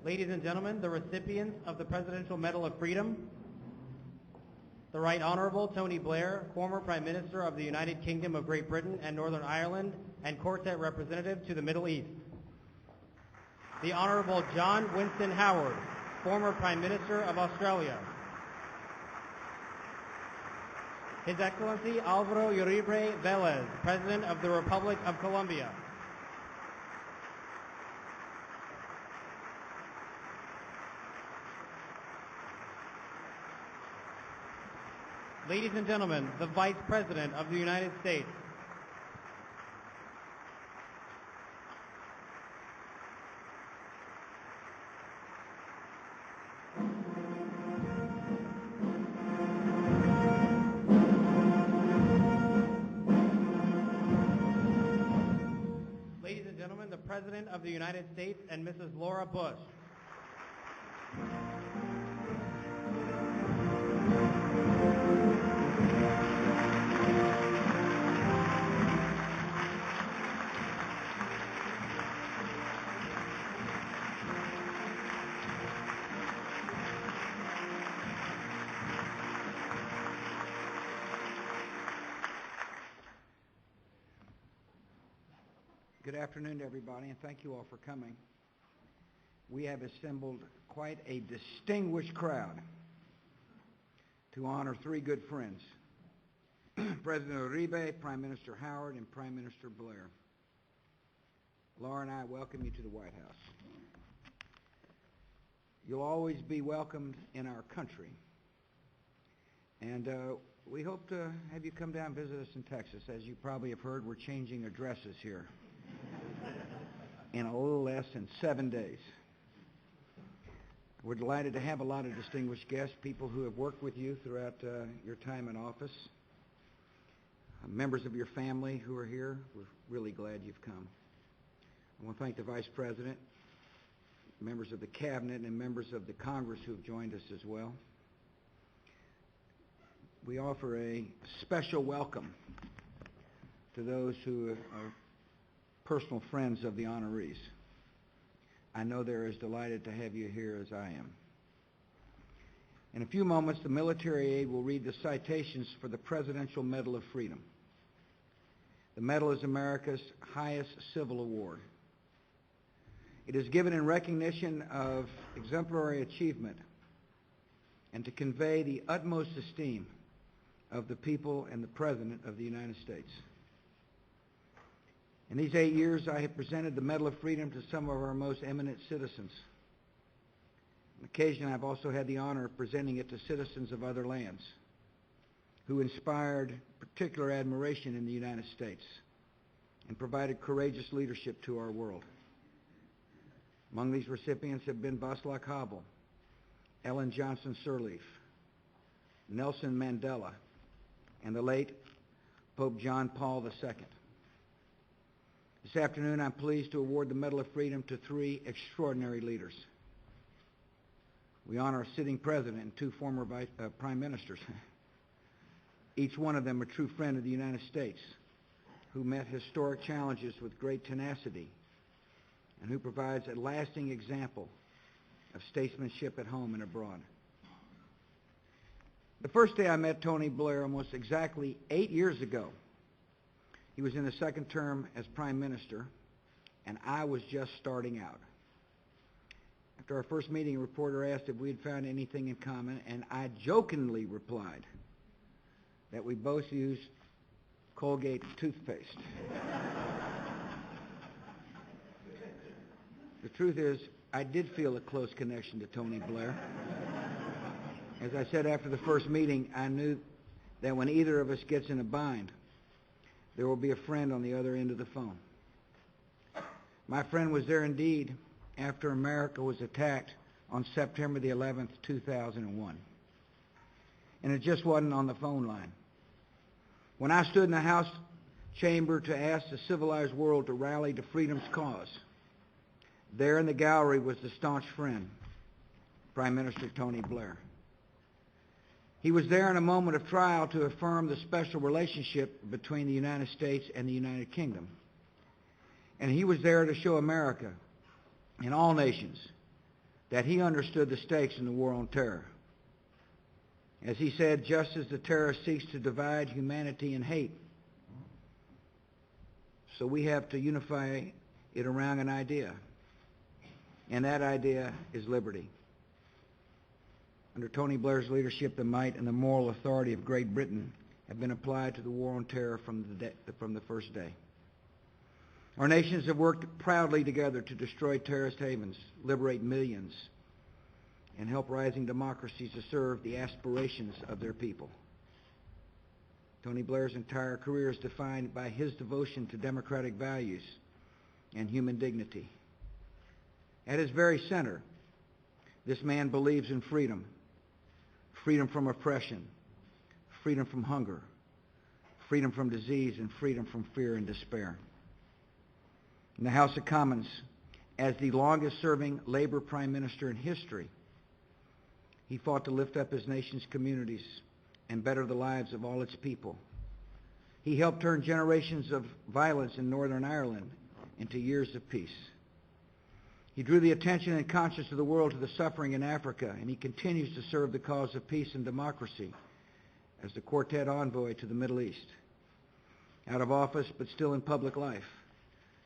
Ladies and gentlemen, the recipients of the Presidential Medal of Freedom, the Right Honorable Tony Blair, former Prime Minister of the United Kingdom of Great Britain and Northern Ireland and Quartet Representative to the Middle East. The Honorable John Winston Howard, former Prime Minister of Australia. His Excellency Alvaro Uribe Velez, President of the Republic of Colombia. Ladies and gentlemen, the Vice President of the United States. Ladies and gentlemen, the President of the United States and Mrs. Laura Bush. Good afternoon to everybody, and thank you all for coming. We have assembled quite a distinguished crowd to honor three good friends, President Uribe, Prime Minister Howard, and Prime Minister Blair. Laura and I welcome you to the White House. You'll always be welcomed in our country, and we hope to have you come down and visit us in Texas. As you probably have heard, we're changing addresses here in a little less than 7 days. We're delighted to have a lot of distinguished guests, people who have worked with you throughout your time in office, members of your family who are here. We're really glad you've come. I want to thank the Vice President, members of the Cabinet, and members of the Congress who have joined us as well. We offer a special welcome to those who are personal friends of the honorees. I know they're as delighted to have you here as I am. In a few moments, the military aide will read the citations for the Presidential Medal of Freedom. The medal is America's highest civil award. It is given in recognition of exemplary achievement and to convey the utmost esteem of the people and the President of the United States. In these 8 years, I have presented the Medal of Freedom to some of our most eminent citizens. On occasion, I've also had the honor of presenting it to citizens of other lands who inspired particular admiration in the United States and provided courageous leadership to our world. Among these recipients have been Václav Havel, Ellen Johnson Sirleaf, Nelson Mandela, and the late Pope John Paul II. This afternoon, I'm pleased to award the Medal of Freedom to three extraordinary leaders. We honor a sitting president and two former prime ministers, each one of them a true friend of the United States, who met historic challenges with great tenacity and who provides a lasting example of statesmanship at home and abroad. The first day I met Tony Blair, almost exactly 8 years ago, he was in his second term as Prime Minister, and I was just starting out. After our first meeting, a reporter asked if we had found anything in common, and I jokingly replied that we both use Colgate toothpaste. The truth is, I did feel a close connection to Tony Blair. As I said after the first meeting, I knew that when either of us gets in a bind, there will be a friend on the other end of the phone. My friend was there indeed after America was attacked on September the 11th, 2001. And it just wasn't on the phone line. When I stood in the House chamber to ask the civilized world to rally to freedom's cause, there in the gallery was the staunch friend, Prime Minister Tony Blair. He was there in a moment of trial to affirm the special relationship between the United States and the United Kingdom. And he was there to show America and all nations that he understood the stakes in the war on terror. As he said, just as the terrorist seeks to divide humanity in hate, so we have to unify it around an idea, and that idea is liberty. Under Tony Blair's leadership, the might and the moral authority of Great Britain have been applied to the war on terror from the first day. Our nations have worked proudly together to destroy terrorist havens, liberate millions, and help rising democracies to serve the aspirations of their people. Tony Blair's entire career is defined by his devotion to democratic values and human dignity. At his very center, this man believes in freedom, freedom from oppression, freedom from hunger, freedom from disease, and freedom from fear and despair. In the House of Commons, as the longest-serving Labor Prime Minister in history, he fought to lift up his nation's communities and better the lives of all its people. He helped turn generations of violence in Northern Ireland into years of peace. He drew the attention and conscience of the world to the suffering in Africa, and he continues to serve the cause of peace and democracy as the Quartet envoy to the Middle East. Out of office, but still in public life,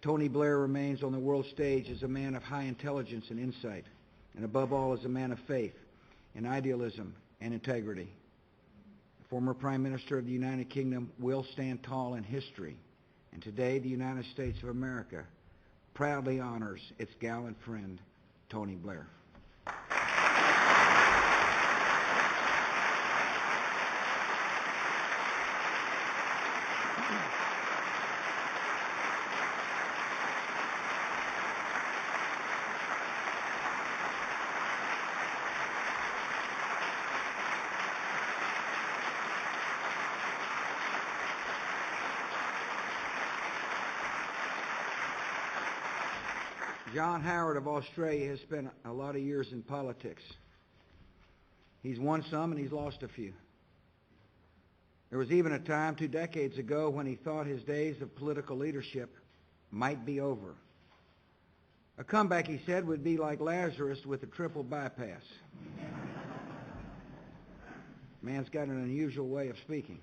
Tony Blair remains on the world stage as a man of high intelligence and insight, and above all as a man of faith and idealism and integrity. The former Prime Minister of the United Kingdom will stand tall in history, and today the United States of America proudly honors its gallant friend, Tony Blair. John Howard of Australia has spent a lot of years in politics. He's won some and he's lost a few. There was even a time 2 decades ago when he thought his days of political leadership might be over. A comeback, he said, would be like Lazarus with a triple bypass. Man's got an unusual way of speaking.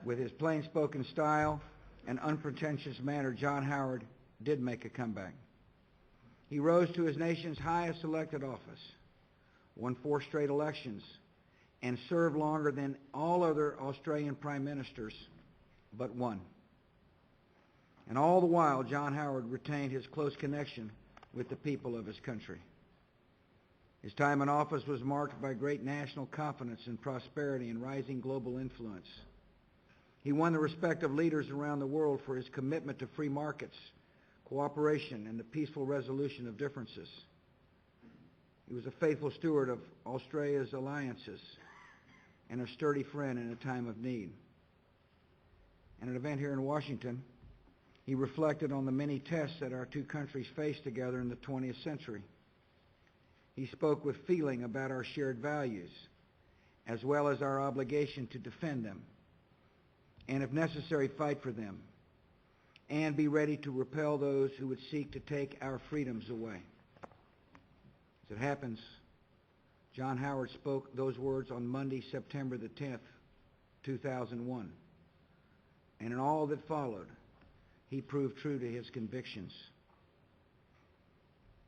With his plain-spoken style and unpretentious manner, John Howard did make a comeback. He rose to his nation's highest elected office, won 4 straight elections, and served longer than all other Australian prime ministers but one. And all the while, John Howard retained his close connection with the people of his country. His time in office was marked by great national confidence and prosperity and rising global influence. He won the respect of leaders around the world for his commitment to free markets, cooperation, and the peaceful resolution of differences. He was a faithful steward of Australia's alliances and a sturdy friend in a time of need. At an event here in Washington, he reflected on the many tests that our two countries face together in the 20th century. He spoke with feeling about our shared values, as well as our obligation to defend them, and if necessary, fight for them, and be ready to repel those who would seek to take our freedoms away. As it happens, John Howard spoke those words on Monday, September the 10th, 2001. And in all that followed, he proved true to his convictions.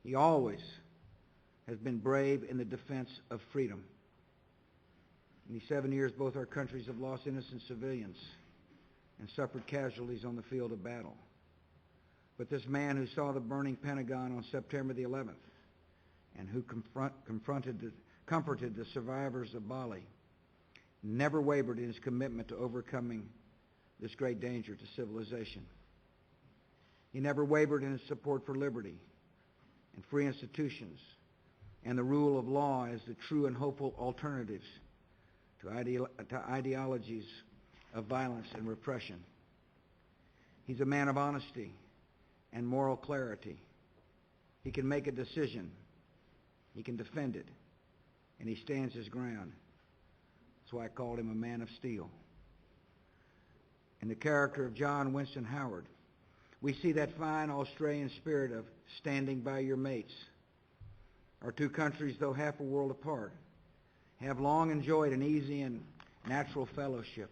He always has been brave in the defense of freedom. In these 7 years, both our countries have lost innocent civilians and suffered casualties on the field of battle. But this man who saw the burning Pentagon on September the 11th and who comforted the survivors of Bali never wavered in his commitment to overcoming this great danger to civilization. He never wavered in his support for liberty and free institutions and the rule of law as the true and hopeful alternatives to ideologies of violence and repression. He's a man of honesty and moral clarity. He can make a decision, he can defend it, and he stands his ground. That's why I called him a man of steel. In the character of John Winston Howard, we see that fine Australian spirit of standing by your mates Our two countries, though half a world apart, have long enjoyed an easy and natural fellowship.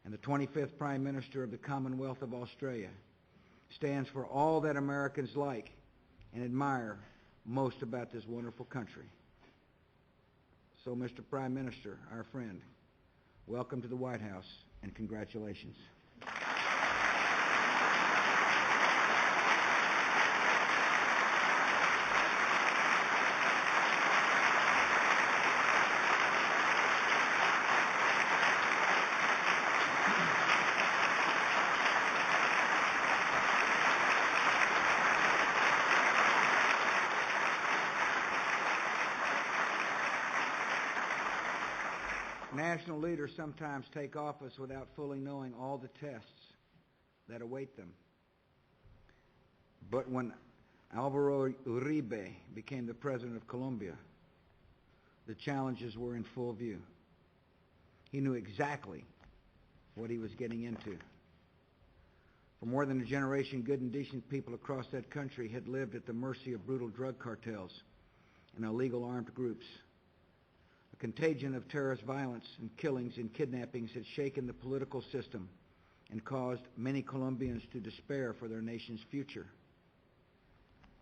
And the 25th Prime Minister of the Commonwealth of Australia stands for all that Americans like and admire most about this wonderful country. So, Mr. Prime Minister, our friend, welcome to the White House and congratulations. National leaders sometimes take office without fully knowing all the tests that await them. But when Alvaro Uribe became the president of Colombia, the challenges were in full view. He knew exactly what he was getting into. For more than a generation, good and decent people across that country had lived at the mercy of brutal drug cartels and illegal armed groups. A contagion of terrorist violence and killings and kidnappings had shaken the political system and caused many Colombians to despair for their nation's future.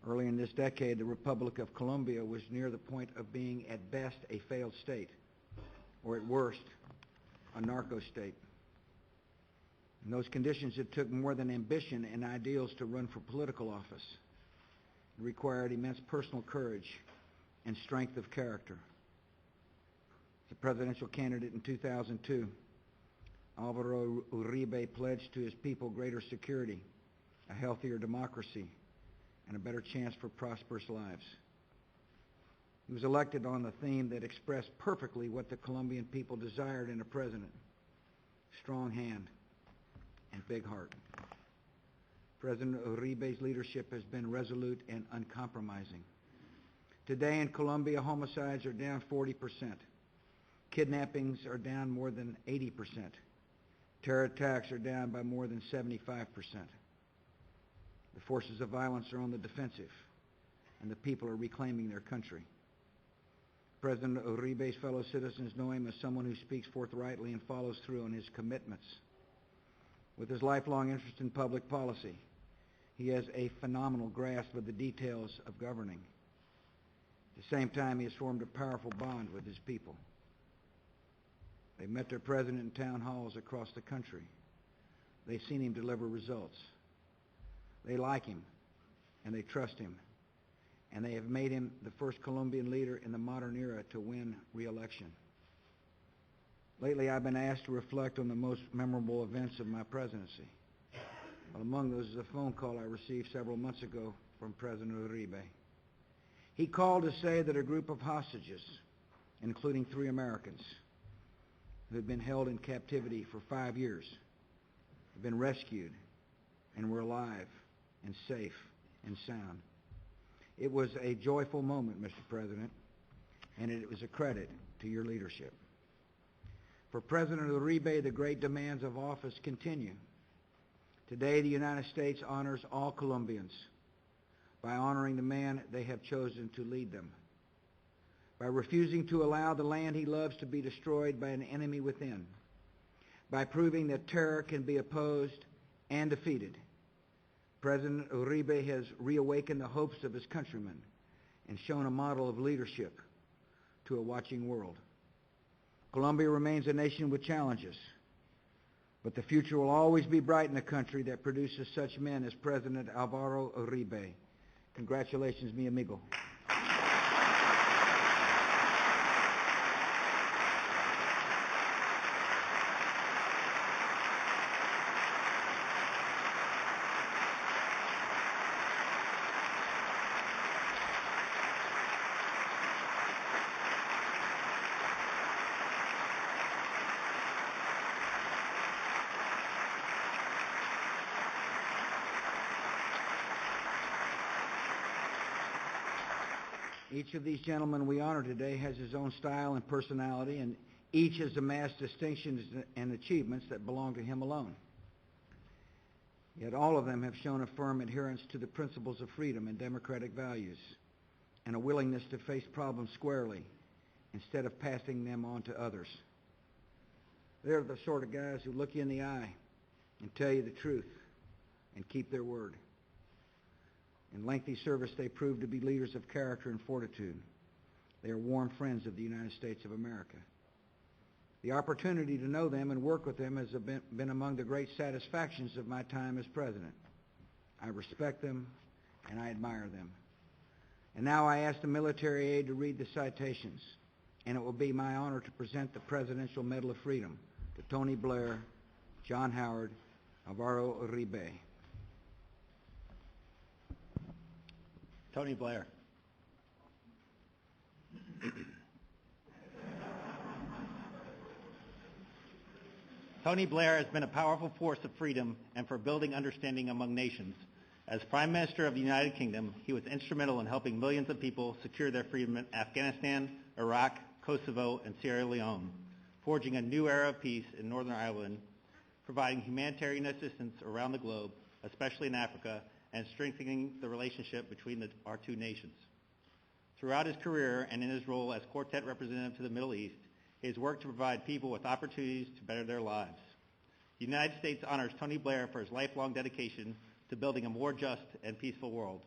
Early in this decade, the Republic of Colombia was near the point of being at best a failed state, or at worst, a narco state. In those conditions, it took more than ambition and ideals to run for political office. It required immense personal courage and strength of character. As a presidential candidate in 2002, Alvaro Uribe pledged to his people greater security, a healthier democracy, and a better chance for prosperous lives. He was elected on the theme that expressed perfectly what the Colombian people desired in a president: strong hand and big heart. President Uribe's leadership has been resolute and uncompromising. Today in Colombia, homicides are down 40%. Kidnappings are down more than 80%. Terror attacks are down by more than 75%. The forces of violence are on the defensive, and the people are reclaiming their country. President Uribe's fellow citizens know him as someone who speaks forthrightly and follows through on his commitments. With his lifelong interest in public policy, he has a phenomenal grasp of the details of governing. At the same time, he has formed a powerful bond with his people. They've met their president in town halls across the country. They've seen him deliver results. They like him, and they trust him, and they have made him the first Colombian leader in the modern era to win re-election. Lately, I've been asked to reflect on the most memorable events of my presidency. Well, among those is a phone call I received several months ago from President Uribe. He called to say that a group of hostages, including 3 Americans, who had been held in captivity for 5 years, have been rescued and were alive and safe and sound. It was a joyful moment, Mr. President, and it was a credit to your leadership. For President Uribe, the great demands of office continue. Today, the United States honors all Colombians by honoring the man they have chosen to lead them, by refusing to allow the land he loves to be destroyed by an enemy within, by proving that terror can be opposed and defeated. President Uribe has reawakened the hopes of his countrymen and shown a model of leadership to a watching world. Colombia remains a nation with challenges, but the future will always be bright in a country that produces such men as President Alvaro Uribe. Congratulations, mi amigo. Each of these gentlemen we honor today has his own style and personality, and each has amassed distinctions and achievements that belong to him alone. Yet all of them have shown a firm adherence to the principles of freedom and democratic values, and a willingness to face problems squarely instead of passing them on to others. They're the sort of guys who look you in the eye and tell you the truth and keep their word. In lengthy service, they proved to be leaders of character and fortitude. They are warm friends of the United States of America. The opportunity to know them and work with them has been among the great satisfactions of my time as president. I respect them and I admire them. And now I ask the military aide to read the citations, and it will be my honor to present the Presidential Medal of Freedom to Tony Blair, John Howard, Alvaro Uribe. Tony Blair. Tony Blair has been a powerful force of freedom and for building understanding among nations. As Prime Minister of the United Kingdom, he was instrumental in helping millions of people secure their freedom in Afghanistan, Iraq, Kosovo, and Sierra Leone, forging a new era of peace in Northern Ireland, providing humanitarian assistance around the globe, especially in Africa, and strengthening the relationship between our two nations. Throughout his career and in his role as Quartet representative to the Middle East, he has worked to provide people with opportunities to better their lives. The United States honors Tony Blair for his lifelong dedication to building a more just and peaceful world.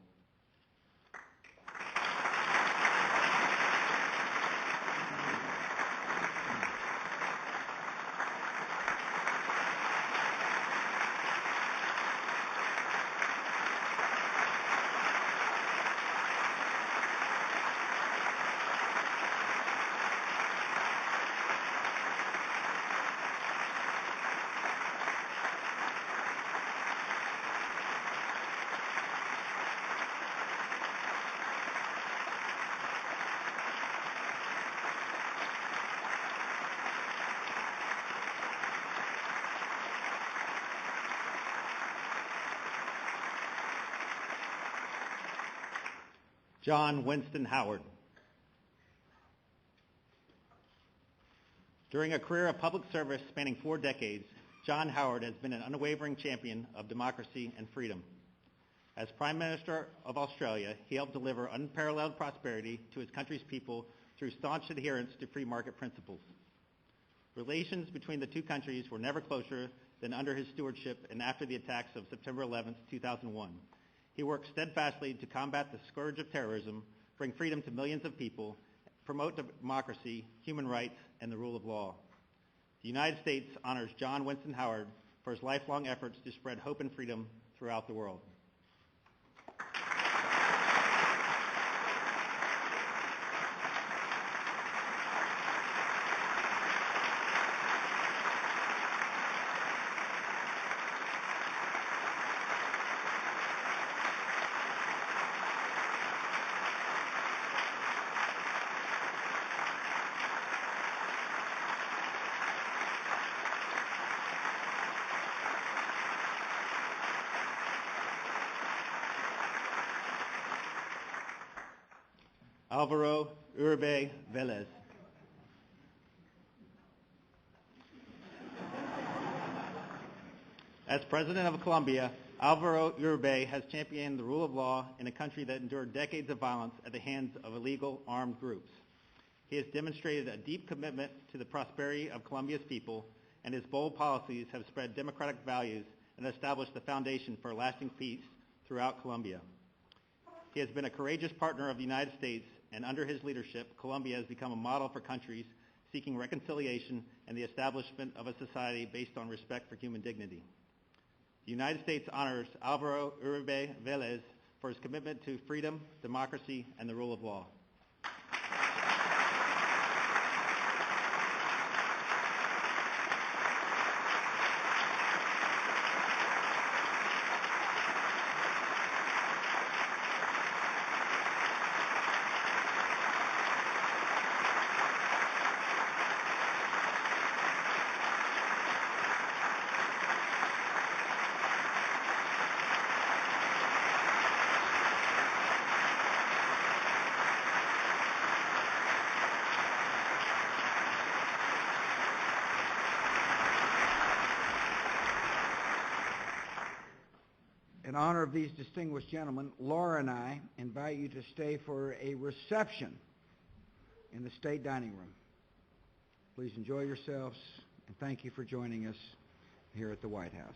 John Winston Howard. During a career of public service spanning 4 decades, John Howard has been an unwavering champion of democracy and freedom. As Prime Minister of Australia, he helped deliver unparalleled prosperity to his country's people through staunch adherence to free market principles. Relations between the two countries were never closer than under his stewardship and after the attacks of September 11, 2001. He worked steadfastly to combat the scourge of terrorism, bring freedom to millions of people, promote democracy, human rights, and the rule of law. The United States honors John Winston Howard for his lifelong efforts to spread hope and freedom throughout the world. Alvaro Uribe Velez. As President of Colombia, Alvaro Uribe has championed the rule of law in a country that endured decades of violence at the hands of illegal armed groups. He has demonstrated a deep commitment to the prosperity of Colombia's people, and his bold policies have spread democratic values and established the foundation for lasting peace throughout Colombia. He has been a courageous partner of the United States, and under his leadership, Colombia has become a model for countries seeking reconciliation and the establishment of a society based on respect for human dignity. The United States honors Alvaro Uribe Velez for his commitment to freedom, democracy, and the rule of law. In honor of these distinguished gentlemen, Laura and I invite you to stay for a reception in the State Dining Room. Please enjoy yourselves, and thank you for joining us here at the White House.